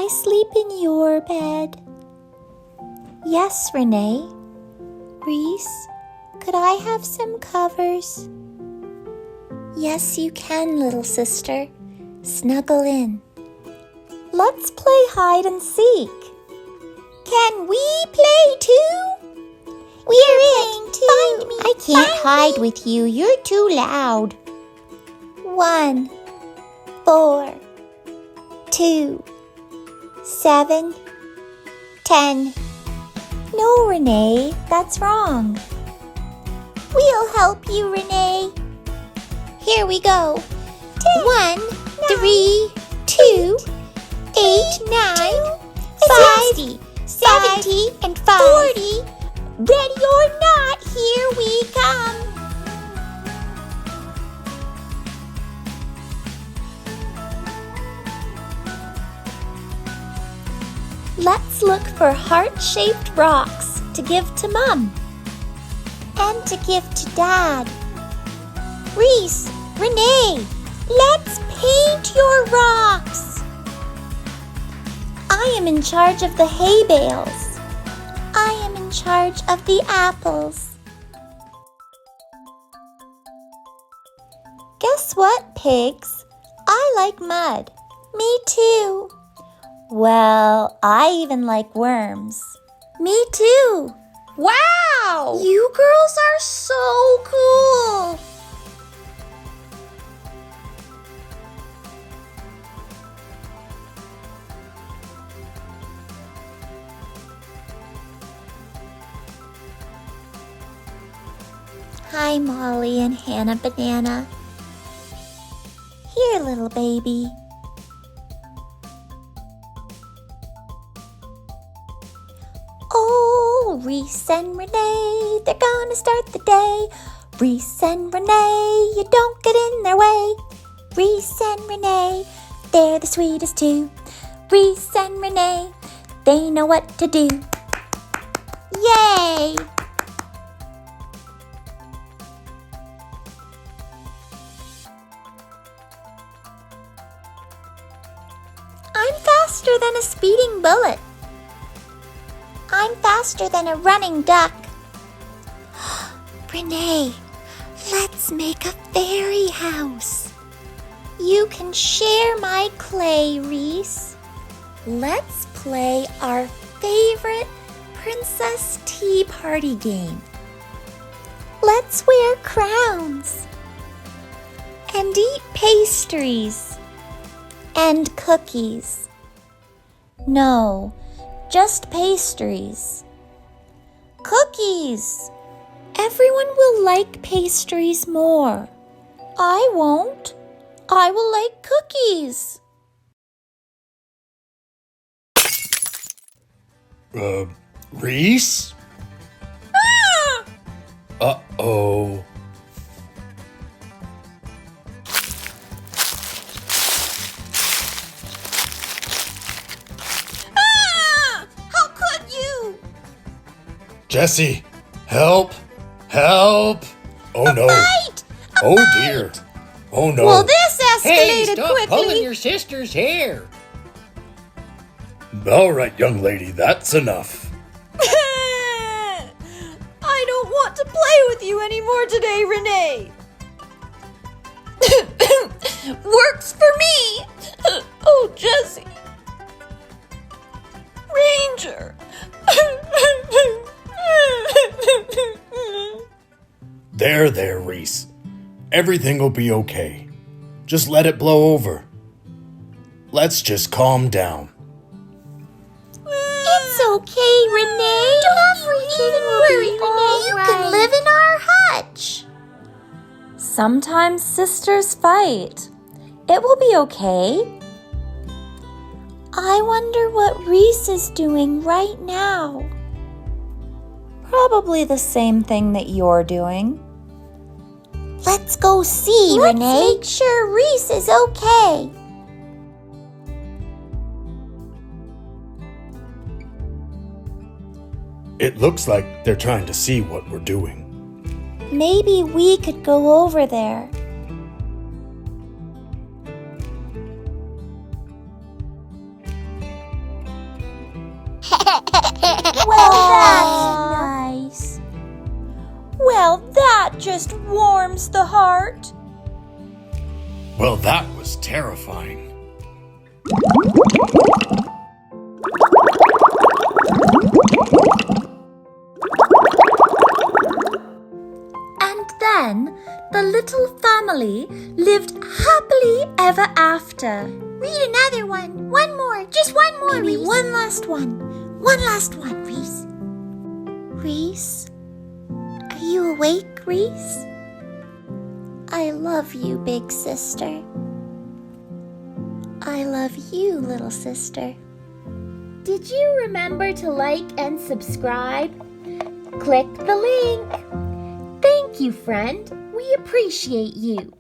I sleep in your bed? Yes, Renee. Reese, could I have some covers? Yes, you can, little sister. Snuggle in. Let's play hide and seek. Can we play too? We're playing too. Find me. I can't hide with you. You're too loud. 1, 4, 2, 7, 10. No, Renee, that's wrong. We'll help you, Renee. Here we go. 1, 3, 2, 8, 9, 5, 70, and 5. 40. Ready or not, here we come. Let's look for heart-shaped rocks to give to Mom and to give to Dad. Reese, Renee, let's paint your rocks. I am in charge of the hay bales. I am in charge of the apples. Guess what, pigs? I like mud. Me too. Well, I even like worms. Me too. Wow! You girls are so cool. Hi, Molly and Hannah Banana. Here, little baby. Oh, Reese and Renee, they're gonna start the day. Reese and Renee, you don't get in their way. Reese and Renee, they're the sweetest too. Reese and Renee, they know what to do. Yay! I'm faster than a speeding bullet. I'm faster than a running duck. Renee, let's make a fairy house. You can share my clay, Reese. Let's play our favorite Princess Tea Party game. Let's wear crowns and eat pastries and cookies. No, just pastries. Cookies! Everyone will like pastries more. I won't. I will like cookies. Reese? Ah! Uh-oh. How could you? Jessie, help! Help! Oh no. Fight! Oh dear. Oh no. Well, this escalated Hey, stop quickly. pulling your sister's hair. All right, young lady, that's enough. I don't want to play with you anymore today, Renee. Works for me. Oh, Jessie. Ranger. There, Reese. Everything will be okay. Just let it blow over. Let's just calm down. It's okay, Renee. Everything will be all right. You can live in our hutch. Sometimes sisters fight. It will be okay. I wonder what Reese is doing right now. Probably the same thing that you're doing. Let's go see, Renee. Let's make sure Reese is okay. It looks like they're trying to see what we're doing. Maybe we could go over there. just warms the heart. Well, that was terrifying. And then the little family lived happily ever after. Read another one. One more. Just one more, Maybe Reese. one last one. One last one, Reese. Reese? Are you awake, Reese? I love you, big sister. I love you, little sister. Did you remember to like and subscribe? Click the link. Thank you, friend. We appreciate you.